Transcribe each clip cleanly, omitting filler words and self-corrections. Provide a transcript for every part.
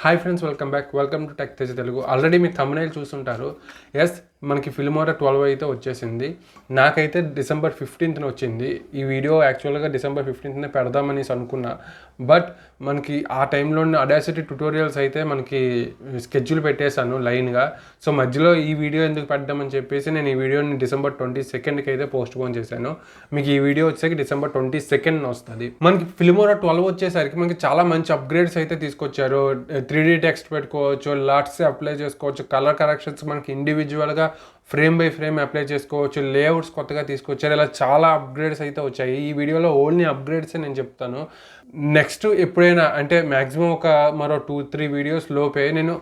Hi friends, welcome to tech Teja Telugu. Already మీరు thumbnail చూస్తుంటారు. Yes, మనకి ఫిల్మోరా 12 అయితే వచ్చేసింది. నాకైతే డిసెంబర్ 15న వచ్చింది. ఈ వీడియో యాక్చువల్గా డిసెంబర్ 15నే పెడదామని అనుకున్నా. బట్ మనకి ఆ టైంలోని అడాసిటీ ట్యుటోరియల్స్ అయితే మనకి స్కెడ్యూల్ పెట్టేశాను లైన్గా. సో మధ్యలో ఈ వీడియో ఎందుకు పెట్టామని చెప్పేసి నేను ఈ వీడియోని డిసెంబర్ 22కి అయితే పోస్ట్ పోన్ చేశాను. మీకు ఈ వీడియో వచ్చేసరికి డిసెంబర్ 22న వస్తుంది. మనకి ఫిల్మోరా 12 వచ్చేసరికి మనకి చాలా మంచి అప్గ్రేడ్స్ అయితే తీసుకొచ్చారు. 3D టెక్స్ట్ పెట్టుకోవచ్చు, లాట్స్ అప్లై చేసుకోవచ్చు, కలర్ కరెక్షన్స్ మనకి ఇండివిజువల్గా ఫ్రేమ్ బై ఫ్రేమ్ అప్లై చేసుకోవచ్చు, లేఅవుట్స్ కొత్తగా తీసుకొచ్చారు. ఇలా చాలా అప్గ్రేడ్స్ అయితే వచ్చాయి. ఈ వీడియోలో ఓన్లీ అప్గ్రేడ్సే నేను చెప్తాను. నెక్స్ట్ ఎప్పుడైనా అంటే మ్యాక్సిమం ఒక మరో 2-3 వీడియోస్ లోపే నేను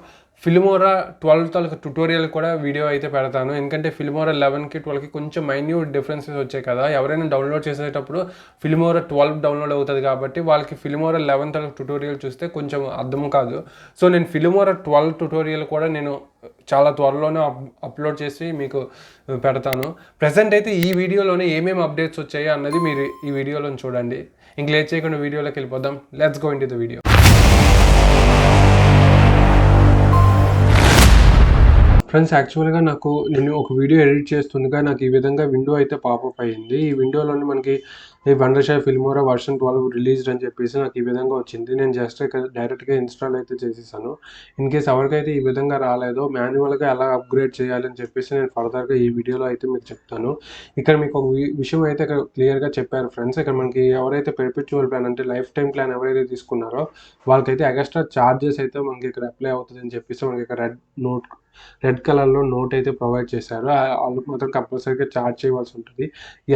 ఫిల్మోరా 12 తాలూకు ట్యుటోరియల్ కూడా వీడియో అయితే పెడతాను. ఎందుకంటే ఫిల్మోరా 11కి 12కి కొంచెం మైన్యూట్ డిఫరెన్సెస్ వచ్చాయి కదా. ఎవరైనా డౌన్లోడ్ చేసేటప్పుడు ఫిల్మోరా 12 డౌన్లోడ్ అవుతుంది కాబట్టి వాళ్ళకి ఫిల్మోరా 11 తాలూకు ట్యుటోరియల్ చూస్తే కొంచెం అర్థం కాదు. సో నేను ఫిల్మోరా 12 ట్యుటోరియల్ కూడా నేను చాలా త్వరలోనే అప్లోడ్ చేసి మీకు పెడతాను. ప్రజెంట్ అయితే ఈ వీడియోలోనే ఏమేమి అప్డేట్స్ వచ్చాయో అన్నది మీరు ఈ వీడియోలో చూడండి. ఇంక లేట్ చేయకుండా వీడియోలోకి వెళ్ళిపోదాం. Let's go into the video. Friends, యాక్చువల్గా నేను ఒక వీడియో ఎడిట్ చేస్తుండగా నాకు ఈ విధంగా విండో అయితే పాపప్ అయ్యింది. ఈ విండోలోని మనకి ఈ వండర్షేర్ ఫిల్మోరా వర్షన్ 12 రిలీజ్డ్ అని చెప్పేసి నాకు ఈ విధంగా వచ్చింది. నేను జస్ట్ ఇక్కడ డైరెక్ట్గా ఇన్స్టాల్ అయితే చేసేసాను. ఇన్ కేస్ ఎవరికైతే ఈ విధంగా రాలేదో మాన్యువల్గా ఎలా అప్గ్రేడ్ చేయాలని చెప్పేసి నేను ఫర్దర్గా ఈ వీడియోలో అయితే మీకు చెప్తాను. ఇక్కడ మీకు ఒక విషయం అయితే ఇక్కడ క్లియర్గా చెప్పారు ఫ్రెండ్స్. ఇక్కడ మనకి ఎవరైతే పెర్పెచువల్ ప్లాన్ అంటే లైఫ్ టైం ప్లాన్ ఎవరైతే తీసుకున్నారో వాళ్ళకైతే ఎక్స్ట్రా ఛార్జెస్ అయితే మనకి ఇక్కడ అప్లై అవుతుంది అని చెప్పేసి మనకి ఇక్కడ రెడ్ కలర్లో నోట్ అయితే ప్రొవైడ్ చేశారు. వాళ్ళు మాత్రం కంపల్సరీగా ఛార్జ్ చేయవలసి ఉంటుంది.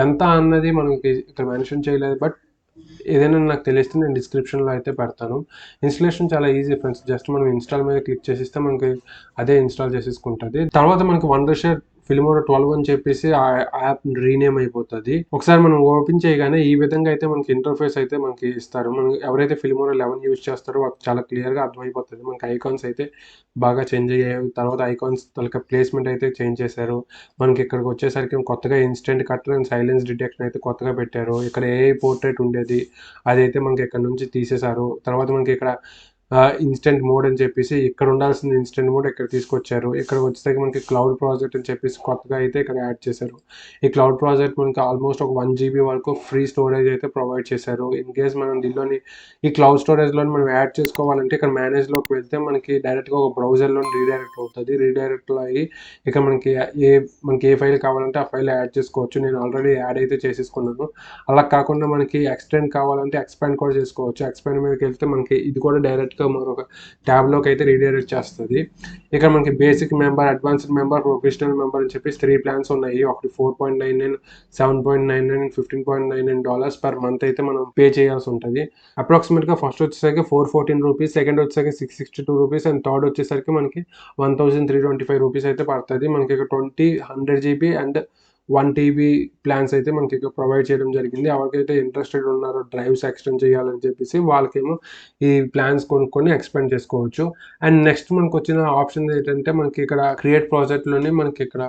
ఎంత అన్నది మనకి ఇక్కడ మెన్షన్ చేయలేదు, బట్ ఏదైనా నాకు తెలిస్తే నేను డిస్క్రిప్షన్లో అయితే పెడతాను. ఇన్స్టాలేషన్ చాలా ఈజీ ఫ్రెండ్స్. జస్ట్ మనం ఇన్స్టాల్ మీద క్లిక్ చేసిస్తే మనకి అదే ఇన్స్టాల్ చేసేసుకుంటుంది. తర్వాత మనకి వండర్షేర్ ఫిల్మోరా 12 అని చెప్పేసి ఆ యాప్ రీనేమ్ అయిపోతుంది. ఒకసారి మనం ఓపెన్ చేయగానే ఈ విధంగా అయితే మనకి ఇంటర్ఫేస్ అయితే మనకి ఇస్తారు. మనం ఎవరైతే ఫిల్మోరా 11 యూజ్ చేస్తారో వాళ్ళకి చాలా క్లియర్గా అర్థమైపోతుంది. మనకి ఐకాన్స్ అయితే బాగా చేంజ్ అయ్యాయి. తర్వాత ఐకాన్స్ తలక ప్లేస్మెంట్ అయితే చేంజ్ చేశారు. మనకి ఇక్కడికి వచ్చేసరికి కొత్తగా instant cutter and silence detection అయితే కొత్తగా పెట్టారు. ఇక్కడ ఏ పోర్ట్రేట్ ఉండేది అదైతే మనకి ఇక్కడ నుంచి తీసేశారు. తర్వాత మనకి ఇక్కడ ఇన్స్టెంట్ మోడ్ అని చెప్పేసి ఇక్కడ ఉండాల్సిన ఇన్స్టెంట్ మోడ్ ఇక్కడ తీసుకొచ్చారు. ఇక్కడ వచ్చేసరికి మనకి క్లౌడ్ ప్రాజెక్ట్ అని చెప్పేసి కొత్తగా అయితే ఇక్కడ యాడ్ చేశారు. ఈ క్లౌడ్ ప్రాజెక్ట్ మనకి ఆల్మోస్ట్ ఒక 1 GB వరకు ఫ్రీ స్టోరేజ్ అయితే ప్రొవైడ్ చేశారు. ఇన్ కేస్ మనం దీనిలోని ఈ క్లౌడ్ స్టోరేజ్లో మనం యాడ్ చేసుకోవాలంటే ఇక్కడ మేనేజ్లోకి వెళ్తే మనకి డైరెక్ట్గా ఒక బ్రౌజర్లో రీడైరెక్ట్ అవుతుంది. రీడైరెక్ట్లో అయ్యి ఇక్కడ మనకి ఏ ఫైల్ కావాలంటే ఆ ఫైల్ యాడ్ చేసుకోవచ్చు. నేను ఆల్రెడీ యాడ్ అయితే చేసేసుకున్నాను. అలా కాకుండా మనకి ఎక్స్టెండ్ కావాలంటే ఎక్స్పాండ్ కూడా చేసుకోవచ్చు. ఎక్స్పాండ్ మీదకి వెళ్తే మనకి ఇది కూడా డైరెక్ట్గా మరొక ట్యాబ్లోకి అయితే రీడైరెక్ట్ చేస్తుంది. ఇక్కడ మనకి basic member, advanced member, professional member అని చెప్పేసి 3 ప్లాన్స్ ఉన్నాయి. ఒకటి $4.99, $7.99, $15.99 పర్ మంత్ అయితే మనం పే చేయాల్సి ఉంటుంది. అప్రాక్సిమేట్గా ఫస్ట్ వచ్చేసరికి $414, సెకండ్ వచ్చేసరికి $662 అండ్ థర్డ్ వచ్చేసరికి మనకి $1,325 అయితే పడుతుంది. మనకి ఇక్కడ 100 GB అండ్ 1 TB ప్లాన్స్ అయితే మనకి ప్రొవైడ్ చేయడం జరిగింది. ఎవరికైతే ఇంట్రెస్టెడ్ ఉన్నారో డ్రైవ్స్ ఎక్స్టెండ్ చేయాలని చెప్పేసి వాళ్ళకేమో ఈ ప్లాన్స్ కొనుక్కొని ఎక్స్పెండ్ చేసుకోవచ్చు. అండ్ నెక్స్ట్ మనకు వచ్చిన ఆప్షన్ ఏంటంటే మనకి ఇక్కడ క్రియేట్ ప్రాజెక్ట్లోనే మనకి ఇక్కడ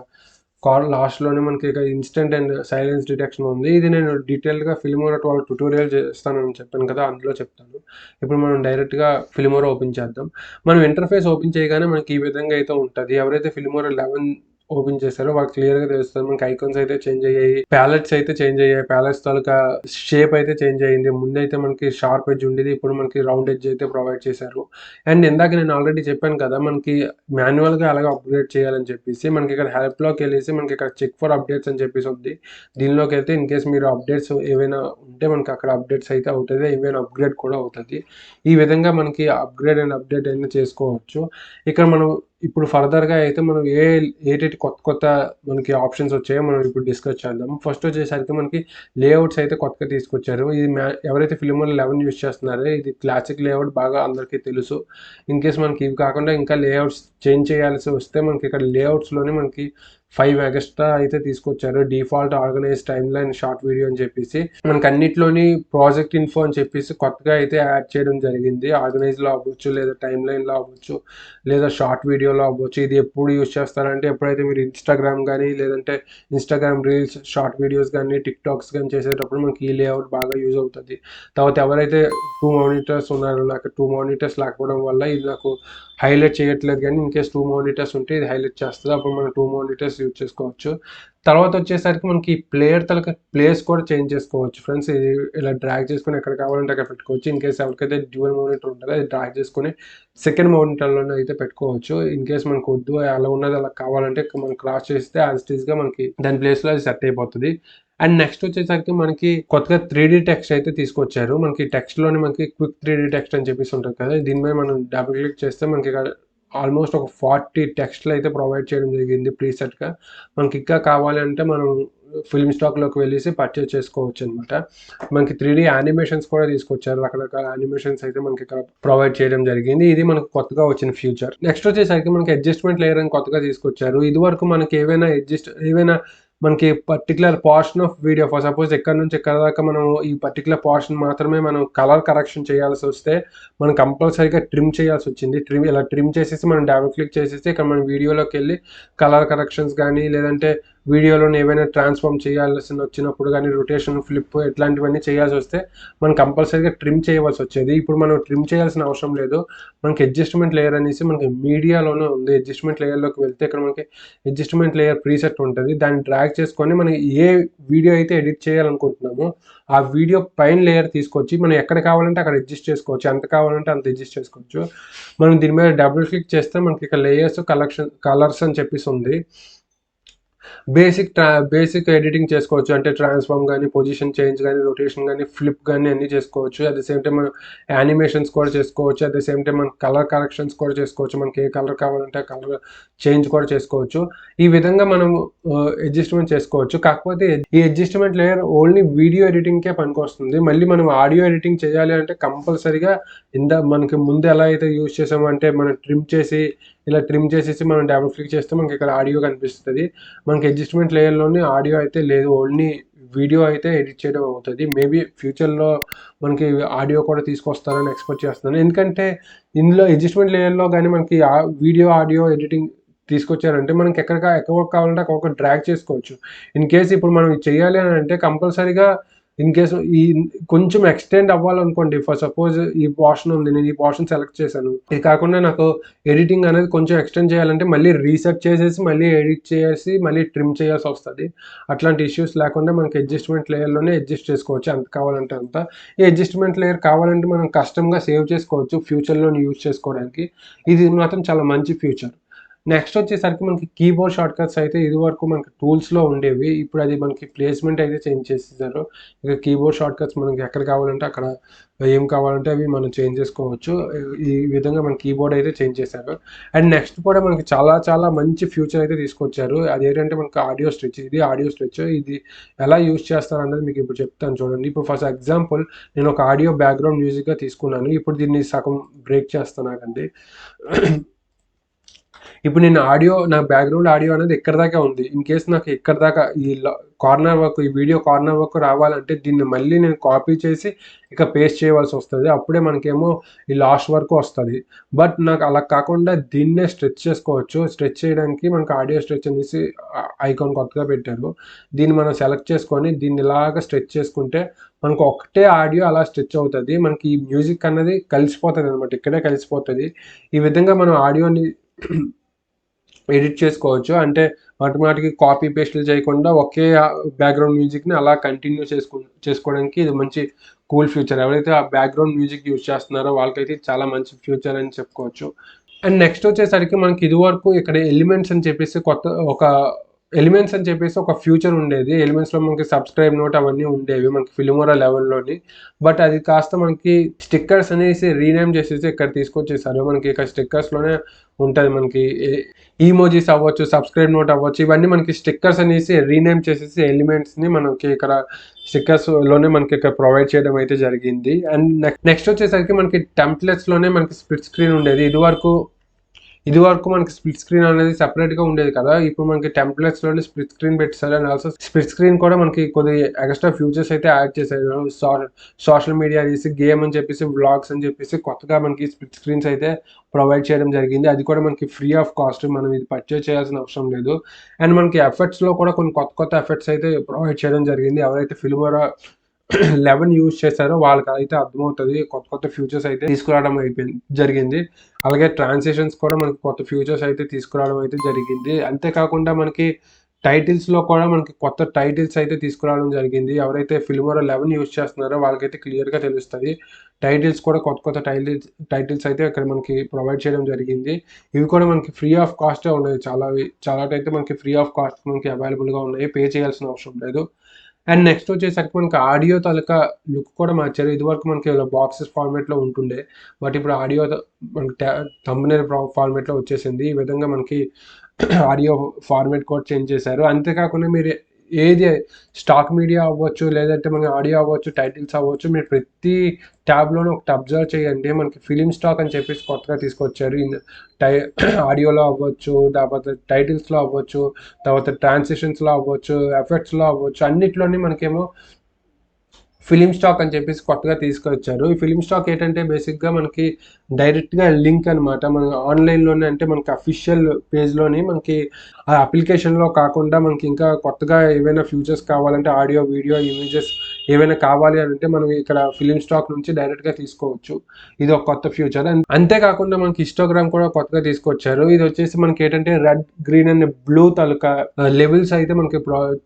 లాస్ట్లోనే మనకి ఇక్కడ ఇన్స్టెంట్ అండ్ సైలెన్స్ డిటెక్షన్ ఉంది. ఇది నేను డీటెయిల్గా ఫిల్మోరా 12 ట్యుటోరియల్ చేస్తానని చెప్పాను కదా, అందులో చెప్తాను. ఇప్పుడు మనం డైరెక్ట్గా ఫిల్మోరా ఓపెన్ చేద్దాం. మనం ఇంటర్ఫేస్ ఓపెన్ చేయగానే మనకి ఈ విధంగా అయితే ఉంటుంది. ఎవరైతే ఫిల్మోరా 11 ఓపెన్ చేశారో వాళ్ళకి క్లియర్గా తెలుస్తుంది. మనకి ఐకాన్స్ అయితే చేంజ్ అయ్యాయి, ప్యాలెట్స్ అయితే చేంజ్ అయ్యాయి, ప్యాలెట్స్ తాలూకా షేప్ అయితే చేంజ్ అయ్యింది. ముందైతే మనకి షార్ప్ ఎడ్జ్ ఉండేది, ఇప్పుడు మనకి రౌండ్ ఎడ్జ్ అయితే ప్రొవైడ్ చేశారు. అండ్ ఇందాక నేను ఆల్రెడీ చెప్పాను కదా మనకి మాన్యువల్గా అలాగే అప్గ్రేడ్ చేయాలని చెప్పేసి మనకి ఇక్కడ హెల్ప్లోకి వెళ్ళేసి మనకి ఇక్కడ చెక్ ఫర్ అప్డేట్స్ అని చెప్పేసి ఉంది. దీనిలోకి వెళ్తే ఇన్ కేస్ మీరు అప్డేట్స్ ఏవైనా ఉంటే మనకి అక్కడ అప్డేట్స్ అయితే అవుతుంది, ఏవైనా అప్గ్రేడ్ కూడా అవుతుంది. ఈ విధంగా మనకి అప్గ్రేడ్ అండ్ అప్డేట్ అయినా చేసుకోవచ్చు. ఇక్కడ మనం ఇప్పుడు ఫర్దర్గా అయితే మనం ఏటేటి కొత్త మనకి ఆప్షన్స్ వచ్చాయో మనం ఇప్పుడు డిస్కస్ చేద్దాం. ఫస్ట్ వచ్చేసరికి మనకి లేఅవుట్స్ అయితే కొత్తగా తీసుకొచ్చారు. ఇది ఎవరైతే ఫిల్మోరా 11 యూజ్ చేస్తున్నారో ఇది క్లాసిక్ లేఅవుట్ బాగా అందరికీ తెలుసు. ఇన్ కేస్ మనకి ఇవి కాకుండా ఇంకా లేఅవుట్స్ చేంజ్ చేయాల్సి వస్తే మనకి ఇక్కడ లేఅవుట్స్లోనే మనకి 5 ఎక్స్ట్రా అయితే తీసుకొచ్చారు. Default organise time line short video అని చెప్పేసి మనకి అన్నిట్లోని ప్రాజెక్ట్ ఇన్ఫో అని చెప్పేసి కొత్తగా అయితే యాడ్ చేయడం జరిగింది. ఆర్గనైజ్లో అవ్వచ్చు, లేదా టైమ్ లైన్లో అవ్వచ్చు, లేదా షార్ట్ వీడియోలో అవ్వచ్చు. ఇది ఎప్పుడు యూజ్ చేస్తారంటే ఎప్పుడైతే మీరు ఇన్స్టాగ్రామ్ కానీ, లేదంటే ఇన్స్టాగ్రామ్ రీల్స్, షార్ట్ వీడియోస్ కానీ, టిక్టాక్స్ కానీ చేసేటప్పుడు మనకి ఈ లేఅవుట్ బాగా యూజ్ అవుతుంది. తర్వాత ఎవరైతే 2 మానిటర్స్ ఉన్నారో, నాకు 2 మానిటర్స్ లేకపోవడం వల్ల ఇది నాకు హైలైట్ చేయట్లేదు, కానీ ఇన్ కేస్ 2 మానిటర్స్ ఉంటే ఇది హైలైట్ చేస్తుంది. అప్పుడు మనం 2 మానిటర్స్ యూజ్ చేసుకోవచ్చు. తర్వాత వచ్చేసరికి మనకి ప్లేయర్ తలక ప్లేస్ కూడా చేంజ్ చేసుకోవచ్చు ఫ్రెండ్స్. ఇది ఇలా డ్రాగ్ చేసుకుని ఎక్కడ కావాలంటే అక్కడ పెట్టుకోవచ్చు. ఇన్ కేస్ ఎవరికైతే డ్యూయల్ మానిటర్ ఉంటుందో అది డ్రాగ్ చేసుకుని సెకండ్ మానిటర్లోనే అయితే పెట్టుకోవచ్చు. ఇన్ కేస్ మనకు వద్దు అలా ఉన్నది అలా కావాలంటే మనం క్రాస్ చేస్తే యాజ్ గా మనకి దాని ప్లేస్లో అది సెట్ అయిపోతుంది. అండ్ నెక్స్ట్ వచ్చేసరికి మనకి కొత్తగా 3D టెక్స్ట్ అయితే తీసుకొచ్చారు. మనకి టెక్స్ట్లోనే మనకి క్విక్ 3D టెక్స్ట్ అని చెప్పేసి ఉంటుంది కదా, దీని మీద మనం డబుల్ క్లిక్ చేస్తే మనకి ఇక్కడ ఆల్మోస్ట్ ఒక 40 టెక్స్ట్లు అయితే ప్రొవైడ్ చేయడం జరిగింది ప్రీసెట్గా. మనకి ఇంకా కావాలి అంటే మనం ఫిల్మ్ స్టాక్లోకి వెళ్ళేసి పర్చేజ్ చేసుకోవచ్చు అనమాట. మనకి 3D యానిమేషన్స్ కూడా తీసుకొచ్చారు. రకరకాల యానిమేషన్స్ అయితే మనకి ఇక్కడ ప్రొవైడ్ చేయడం జరిగింది. ఇది మనకు కొత్తగా వచ్చిన ఫ్యూచర్. నెక్స్ట్ వచ్చేసరికి మనకి అడ్జస్ట్మెంట్ లేయర్ అని కొత్తగా తీసుకొచ్చారు. ఇది వరకు మనకి ఏవైనా మనకి particular portion of video, for suppose ఎక్కడి నుంచి ఎక్కడ దాకా మనం ఈ పర్టికులర్ పోర్షన్ మాత్రమే మనం కలర్ కరెక్షన్ చేయాల్సి వస్తే మనం కంపల్సరీగా ట్రిమ్ చేయాల్సి వచ్చింది. ఇలా ట్రిమ్ చేసేసి మనం డబుల్ క్లిక్ చేసేసి ఇక్కడ మనం వీడియోలోకి వెళ్ళి కలర్ కరెక్షన్స్ కానీ, లేదంటే వీడియోలోనే ఏవైనా ట్రాన్స్ఫార్మ్ చేయాల్సి వచ్చినప్పుడు కానీ, రొటేషన్, ఫ్లిప్ ఇట్లాంటివన్నీ చేయాల్సి వస్తే మనం కంపల్సరీగా ట్రిమ్ చేయవలసి వచ్చేది. ఇప్పుడు మనం ట్రిమ్ చేయాల్సిన అవసరం లేదు. మనకి అడ్జస్ట్మెంట్ లేయర్ అనేసి మనకి మీడియాలోనే ఉంది. అడ్జస్ట్మెంట్ లేయర్లోకి వెళ్తే ఇక్కడ మనకి అడ్జస్ట్మెంట్ లేయర్ ప్రీసెట్ ఉంటుంది. దాన్ని డ్రాగ్ చేసుకొని మనం ఏ వీడియో అయితే ఎడిట్ చేయాలనుకుంటున్నామో ఆ వీడియో పైన లేయర్ తీసుకొచ్చి మనం ఎక్కడ కావాలంటే అక్కడ అడ్జస్ట్ చేసుకోవచ్చు. ఎంత కావాలంటే అంత అడ్జస్ట్ చేసుకోవచ్చు. మనం దీని మీద డబుల్ క్లిక్ చేస్తే మనకి ఇక్కడ లేయర్స్, కలర్స్ అని చెప్పేసి ఉంది. బేసిక్ ఎడిటింగ్ చేసుకోవచ్చు. అంటే ట్రాన్స్ఫార్మ్ కానీ, పొజిషన్ చేంజ్ కానీ, రొటేషన్ కానీ, ఫ్లిప్ కానీ అన్నీ చేసుకోవచ్చు. అట్ ద సేమ్ టైం మనం యానిమేషన్స్ కూడా చేసుకోవచ్చు. అట్ ద సేమ్ టైం మనం కలర్ కరెక్షన్స్ కూడా చేసుకోవచ్చు. మనకి ఏ కలర్ కావాలంటే ఆ కలర్ చేంజ్ కూడా చేసుకోవచ్చు. ఈ విధంగా మనం అడ్జస్ట్మెంట్ చేసుకోవచ్చు. కాకపోతే ఈ అడ్జస్ట్మెంట్ లేయర్ ఓన్లీ వీడియో ఎడిటింగ్కే పనికొస్తుంది. మళ్ళీ మనం ఆడియో ఎడిటింగ్ చేయాలి అంటే కంపల్సరీగా మనకి ముందు ఎలా అయితే యూజ్ చేసామో, అంటే మనం ఇలా ట్రిమ్ చేసేసి మనం డబుల్ క్లిక్ చేస్తే మనకి ఇక్కడ ఆడియో కనిపిస్తుంది. మనకి అడ్జస్ట్మెంట్ లేయర్లోని ఆడియో అయితే లేదు, ఓన్లీ వీడియో అయితే ఎడిట్ చేయడం అవుతుంది. మేబీ ఫ్యూచర్లో మనకి ఆడియో కూడా తీసుకొస్తారని ఎక్స్పెక్ట్ చేస్తున్నాను. ఎందుకంటే ఇందులో అడ్జస్ట్మెంట్ లేయర్లో కానీ మనకి వీడియో, ఆడియో ఎడిటింగ్ తీసుకొచ్చారంటే మనకి ఎక్కడ కావాలంటే అక్కడ డ్రాగ్ చేసుకోవచ్చు. ఇన్ కేస్ ఇప్పుడు మనం చేయాలి అని అంటే కంపల్సరీగా ఇన్ కేసు ఈ కొంచెం ఎక్స్టెండ్ అవ్వాలనుకోండి, ఫర్ సపోజ్ ఈ పోర్షన్ ఉంది, నేను ఈ పోర్షన్ సెలెక్ట్ చేశాను, ఇది కాకుండా నాకు ఎడిటింగ్ అనేది కొంచెం ఎక్స్టెండ్ చేయాలంటే మళ్ళీ రీసెట్ చేసేసి మళ్ళీ ఎడిట్ చేసి మళ్ళీ ట్రిమ్ చేయాల్సి వస్తుంది. అట్లాంటి ఇష్యూస్ లేకుండా మనకి అడ్జస్ట్మెంట్ లేయర్లోనే అడ్జస్ట్ చేసుకోవచ్చు ఎంత కావాలంటే అంత. ఈ అడ్జస్ట్మెంట్ లేయర్ కావాలంటే మనం కస్టమ్గా సేవ్ చేసుకోవచ్చు ఫ్యూచర్లో యూజ్ చేసుకోవడానికి. ఇది మాత్రం చాలా మంచి ఫ్యూచర్. నెక్స్ట్ వచ్చేసరికి మనకి కీబోర్డ్ షార్ట్ కట్స్ అయితే ఇది వరకు మనకి టూల్స్లో ఉండేవి, ఇప్పుడు అది మనకి ప్లేస్మెంట్ అయితే చేంజ్ చేసేసారు. ఇక కీబోర్డ్ షార్ట్ కట్స్ మనకి ఎక్కడ కావాలంటే అక్కడ ఏం కావాలంటే అవి మనం చేంజ్ చేసుకోవచ్చు. ఈ విధంగా మన కీబోర్డ్ అయితే చేంజ్ చేశారు. అండ్ నెక్స్ట్ కూడా మనకి చాలా మంచి ఫ్యూచర్ అయితే తీసుకొచ్చారు. అదేంటంటే మనకి ఆడియో స్ట్రెచ్. ఇది ఆడియో స్ట్రెచ్. ఇది ఎలా యూజ్ చేస్తారు అన్నది మీకు ఇప్పుడు చెప్తాను చూడండి. ఇప్పుడు ఫర్ ఎగ్జాంపుల్ నేను ఒక ఆడియో బ్యాక్గ్రౌండ్ మ్యూజిక్గా తీసుకున్నాను. ఇప్పుడు దీన్ని సగం బ్రేక్ చేస్తున్నానండి. ఇప్పుడు నేను నా బ్యాక్గ్రౌండ్ ఆడియో అనేది ఎక్కడ దాకా ఉంది. ఇన్ కేస్ నాకు ఎక్కడ దాకా ఈ కార్నర్ వరకు, ఈ వీడియో కార్నర్ వరకు రావాలంటే దీన్ని మళ్ళీ నేను కాపీ చేసి ఇక పేస్ట్ చేయవలసి వస్తుంది. అప్పుడే మనకేమో ఈ లాస్ట్ వరకు వస్తుంది. బట్ నాకు అలా కాకుండా దీన్నే స్ట్రెచ్ చేసుకోవచ్చు. స్ట్రెచ్ చేయడానికి మనకు ఆడియో స్ట్రెచ్ అనేసి ఐకాన్ కొత్తగా పెట్టారు. దీన్ని మనం సెలెక్ట్ చేసుకొని దీన్ని ఇలాగా స్ట్రెచ్ చేసుకుంటే మనకు ఒకటే ఆడియో అలా స్ట్రెచ్ అవుతుంది. మనకి ఈ మ్యూజిక్ అన్నది కలిసిపోతుంది అనమాట, ఇక్కడే కలిసిపోతుంది. ఈ విధంగా మనం ఆడియోని ఎడిట్ చేసుకోవచ్చు. అంటే మాటిమాటికి కాపీ పేస్ట్లు చేయకుండా ఒకే బ్యాక్గ్రౌండ్ మ్యూజిక్ని అలా కంటిన్యూ చేసుకోవడానికి ఇది మంచి కూల్ ఫ్యూచర్. ఎవరైతే ఆ బ్యాక్గ్రౌండ్ మ్యూజిక్ యూజ్ చేస్తున్నారో వాళ్ళకైతే చాలా మంచి ఫ్యూచర్ అని చెప్పుకోవచ్చు. అండ్ నెక్స్ట్ వచ్చేసరికి మనకి ఇదివరకు ఇక్కడ ఎలిమెంట్స్ అని చెప్పేసి ఒక ఫ్యూచర్ ఉండేది. ఎలిమెంట్స్లో మనకి సబ్స్క్రైబ్ నోట్ అవన్నీ ఉండేవి మనకి ఫిల్మోరా లెవెల్లోని. బట్ అది కాస్త మనకి స్టిక్కర్స్ అనేసి రీనేమ్ చేసేసి ఇక్కడ తీసుకొచ్చేసారు. మనకి ఇక్కడ స్టిక్కర్స్లోనే ఉంటుంది. మనకి ఈమోజీస్ అవ్వచ్చు, సబ్స్క్రైబ్ నోట్ అవ్వచ్చు, ఇవన్నీ మనకి స్టిక్కర్స్ అనేసి రీనేమ్ చేసేసి ఎలిమెంట్స్ని మనకి ఇక్కడ స్టిక్కర్స్లోనే మనకి ఇక్కడ ప్రొవైడ్ చేయడం అయితే జరిగింది. అండ్ నెక్స్ట్ వచ్చేసరికి మనకి టెంప్లెట్స్లోనే మనకి స్ప్లిట్ స్క్రీన్ ఉండేది. ఇది వరకు మనకి స్ప్లిట్ స్క్రీన్ అనేది సెపరేట్గా ఉండేది కదా, ఇప్పుడు మనకి టెంప్లెట్స్లోనే స్ప్లిట్ స్క్రీన్ పెట్టారు. అండ్ ఆల్సో స్ప్లిట్ స్క్రీన్ కూడా మనకి కొద్ది ఎక్స్ట్రా ఫ్యూచర్స్ అయితే యాడ్ చేశారు. సోషల్ మీడియా చేసి గేమ్ అని చెప్పేసి వ్లాగ్స్ అని చెప్పేసి కొత్తగా మనకి స్ప్లిట్ స్క్రీన్స్ అయితే ప్రొవైడ్ చేయడం జరిగింది. అది కూడా మనకి ఫ్రీ ఆఫ్ కాస్ట్, మనం ఇది పర్చేస్ చేయాల్సిన అవసరం లేదు. అండ్ మనకి ఎఫెక్ట్స్లో కూడా కొన్ని కొత్త ఎఫెక్ట్స్ అయితే ప్రొవైడ్ చేయడం జరిగింది. ఎవరైతే ఫిల్మోరా 11 యూజ్ చేశారో వాళ్ళకి అయితే అర్థమవుతుంది, కొత్త ఫ్యూచర్స్ అయితే తీసుకురావడం జరిగింది. అలాగే ట్రాన్సిషన్స్ కూడా మనకి కొత్త ఫ్యూచర్స్ అయితే తీసుకురావడం అయితే జరిగింది. అంతేకాకుండా మనకి టైటిల్స్లో కూడా మనకి కొత్త టైటిల్స్ అయితే తీసుకురావడం జరిగింది. ఎవరైతే ఫిల్మోరా 11 యూజ్ చేస్తున్నారో వాళ్ళకైతే క్లియర్గా తెలుస్తుంది. టైటిల్స్ కూడా కొత్త టైటిల్స్ అయితే ఇక్కడ మనకి ప్రొవైడ్ చేయడం జరిగింది. ఇవి కూడా మనకి ఫ్రీ ఆఫ్ కాస్టే ఉన్నాయి. చాలా అయితే మనకి ఫ్రీ ఆఫ్ కాస్ట్ మనకి అవైలబుల్గా ఉన్నాయి, పే చేయాల్సిన అవసరం లేదు. అండ్ నెక్స్ట్ వచ్చేసరికి మనకి ఆడియో తాలూకా లుక్ కూడా మార్చారు. ఇదివరకు మనకి బాక్సెస్ ఫార్మేట్లో ఉంటుండే, బట్ ఇప్పుడు ఆడియో మనకి థంబ్నెయిల్ ఫార్మేట్లో వచ్చేసింది. ఈ విధంగా మనకి ఆడియో ఫార్మేట్ కూడా చేంజ్ చేశారు. అంతేకాకుండా మీరు ఏది స్టాక్ మీడియా అవ్వచ్చు, లేదంటే మన ఆడియో అవ్వచ్చు, టైటిల్స్ అవ్వచ్చు, మీరు ప్రతి ట్యాబ్లోనే ఒకటి అబ్జర్వ్ చేయండి, మనకి ఫిలిం స్టాక్ అని చెప్పేసి కొత్తగా తీసుకొచ్చారు. ఆడియోలో అవ్వచ్చు, తర్వాత టైటిల్స్లో అవ్వచ్చు, తర్వాత ట్రాన్సిషన్స్లో అవ్వచ్చు, ఎఫెక్ట్స్లో అవ్వచ్చు, అన్నిట్లోనే మనకేమో ఫిలిం స్టాక్ అని చెప్పేసి కొత్తగా తీసుకొచ్చారు. ఈ ఫిలిం స్టాక్ ఏంటంటే బేసిక్గా మనకి డైరెక్ట్గా లింక్ అనమాట. మన ఆన్లైన్లోనే, అంటే మనకి అఫీషియల్ పేజ్లోని మనకి ఆ అప్లికేషన్లో కాకుండా మనకి ఇంకా కొత్తగా ఏవైనా ఫ్యూచర్స్ కావాలంటే ఆడియో, వీడియో, ఇమేజెస్ ఏవైనా కావాలి అని అంటే మనం ఇక్కడ ఫిలిం స్టాక్ నుంచి డైరెక్ట్గా తీసుకోవచ్చు. ఇది ఒక కొత్త ఫ్యూచర్. అంతేకాకుండా మనకి హిస్టోగ్రామ్ కూడా కొత్తగా తీసుకొచ్చారు. ఇది వచ్చేసి మనకి ఏంటంటే red, green and blue taluka levels అయితే మనకి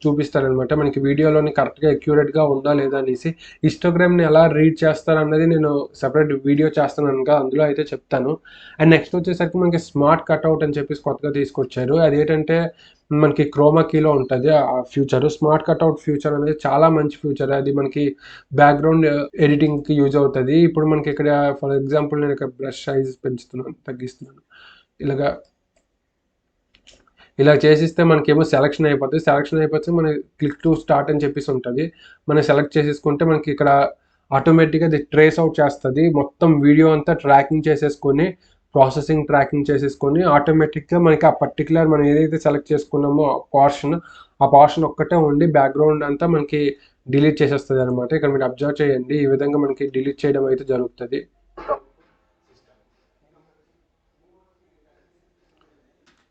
చూపిస్తారనమాట. మనకి వీడియోలోని కరెక్ట్గా అక్యూరేట్గా ఉందా లేదా అనేసి. హిస్టోగ్రామ్ని ఎలా రీడ్ చేస్తారు అన్నది నేను సెపరేట్ వీడియో చేస్తున్నాను కదా, అందులో అయితే చెప్తాను. అండ్ నెక్స్ట్ వచ్చేసరికి మనకి స్మార్ట్ కట్అవుట్ అని చెప్పేసి కొత్తగా తీసుకొచ్చారు. అదేంటంటే మనకి క్రోమా కీలో ఉంటుంది ఆ ఫ్యూచర్. స్మార్ట్ కట్అవుట్ ఫ్యూచర్ అనేది చాలా మంచి ఫ్యూచర్. అది మనకి బ్యాక్గ్రౌండ్ ఎడిటింగ్కి యూజ్ అవుతుంది. ఇప్పుడు మనకి ఇక్కడ ఫర్ ఎగ్జాంపుల్ నేను ఇక్కడ బ్రష్ సైజ్ పెంచుతున్నాను, తగ్గిస్తున్నాను, ఇలా చేసిస్తే మనకేమో సెలక్షన్ అయిపోతుంది. సెలక్షన్ అయిపోతే మన క్లిక్ టు స్టార్ట్ అని చెప్పేసి ఉంటుంది. మనం సెలెక్ట్ చేసేసుకుంటే మనకి ఇక్కడ ఆటోమేటిక్గా అది ట్రేస్ అవుట్ చేస్తుంది. మొత్తం వీడియో అంతా ట్రాకింగ్ చేసేసుకొని, ట్రాకింగ్ చేసేసుకొని ఆటోమేటిక్గా మనకి ఆ పర్టికులర్ మనం ఏదైతే సెలెక్ట్ చేసుకున్నామో ఆ పోర్షన్ ఒక్కటే ఉండి బ్యాక్గ్రౌండ్ అంతా మనకి డిలీట్ చేసేస్తుంది అనమాట. ఇక్కడ మీరు అబ్జర్వ్ చేయండి, ఈ విధంగా మనకి డిలీట్ చేయడం అయితే జరుగుతుంది.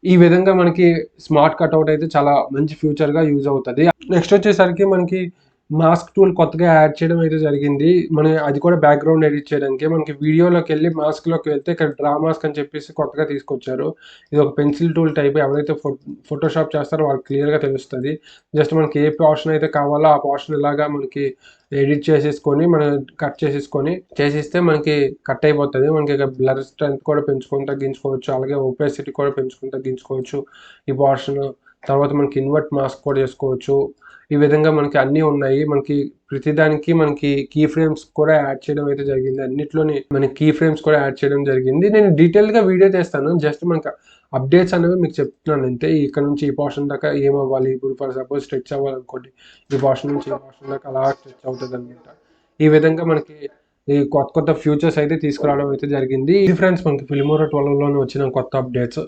ఈ విధంగా మనకి స్మార్ట్ కట్అవుట్ అయితే చాలా మంచి ఫ్యూచర్గా యూజ్ అవుతుంది. నెక్స్ట్ వచ్చేసరికి మనకి మాస్క్ టూల్ కొత్తగా యాడ్ చేయడం అయితే జరిగింది. అది కూడా బ్యాక్గ్రౌండ్ ఎడిట్ చేయడానికి. మనకి వీడియోలోకి వెళ్ళి మాస్క్లోకి వెళ్తే ఇక్కడ డ్రా మాస్క్ అని చెప్పేసి కొత్తగా తీసుకొచ్చారు. ఇది ఒక పెన్సిల్ టూల్ టైప్. ఎవరైతే ఫోటోషాప్ చేస్తారో వాళ్ళకి క్లియర్గా తెలుస్తుంది. జస్ట్ మనకి ఏ పోర్షన్ అయితే కావాలో ఆ పోర్షన్ ఇలాగా మనకి ఎడిట్ చేసేసుకొని మనం కట్ చేసిస్తే మనకి కట్ అయిపోతుంది. మనకి బ్లర్ స్ట్రెంత్ కూడా పెంచుకొని తగ్గించుకోవచ్చు, అలాగే ఒపాసిటీ కూడా పెంచుకొని తగ్గించుకోవచ్చు ఈ పోర్షన్. తర్వాత మనకి ఇన్వర్ట్ మాస్క్ కూడా చేసుకోవచ్చు. ఈ విధంగా మనకి అన్నీ ఉన్నాయి. మనకి ప్రతిదానికి మనకి కీ ఫ్రేమ్స్ కూడా యాడ్ చేయడం అయితే జరిగింది. అన్నిట్లోని మనకి కీ ఫ్రేమ్స్ కూడా యాడ్ చేయడం జరిగింది. నేను డీటెయిల్గా వీడియో చేస్తాను, జస్ట్ మనకి అప్డేట్స్ అనేవి మీకు చెప్తున్నాను అంతే. ఇక్కడ నుంచి ఈ పోర్షన్ దాకా ఏమవ్వాలి, ఇప్పుడు ఫర్ సపోజ్ స్ట్రెచ్ అవ్వాలనుకోండి, ఈ పోర్షన్ నుంచి ఈ పోర్షన్ దాకా అలా స్ట్రెచ్ అవుతుంది అనమాట. ఈ విధంగా మనకి ఈ కొత్త ఫ్యూచర్స్ అయితే తీసుకురావడం అయితే జరిగింది. ఇది ఫ్రెండ్స్ మనకి ఫిల్మోరా 12లోనే వచ్చిన కొత్త అప్డేట్స్.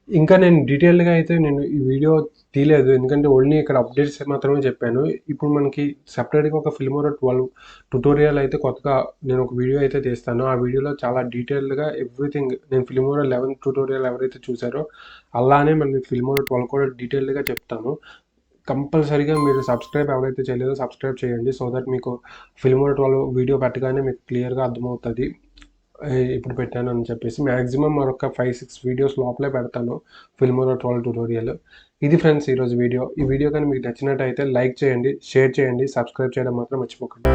ఇంకా నేను డీటెయిల్డ్గా అయితే నేను ఈ వీడియో తీయలేదు, ఎందుకంటే ఓన్లీ ఇక్కడ అప్డేట్స్ మాత్రమే చెప్పాను. ఇప్పుడు మనకి సపరేట్గా ఒక ఫిల్మోరా 12 ట్యుటోరియల్ అయితే కొత్తగా నేను ఒక వీడియో అయితే తీస్తాను. ఆ వీడియోలో చాలా డీటెయిల్డ్గా ఎవ్రీథింగ్, నేను ఫిల్మోరా 11 ట్యుటోరియల్ ఎవరైతే చూసారో అలానే మన ఫిల్మోరా 12 కూడా డీటెయిల్డ్గా చెప్తాను. కంపల్సరీగా మీరు ఎవరైతే చేయలేదో సబ్స్క్రైబ్ చేయండి, సో దట్ మీకు ఫిల్మోరా 12 వీడియో పెట్టగానే మీకు క్లియర్గా అర్థమవుతుంది ఇప్పుడు పెట్టాను అని చెప్పేసి. మ్యాక్సిమం మరొక 5-6 వీడియోస్ లోపలే పెడతాను ఫిల్మోరా 12 ట్యుటోరియల్. ఇది ఫ్రెండ్స్ ఈరోజు వీడియో. ఈ వీడియో కానీ మీకు నచ్చినట్టయితే లైక్ చేయండి, షేర్ చేయండి, సబ్స్క్రైబ్ చేయడం మాత్రం మర్చిపోకండి.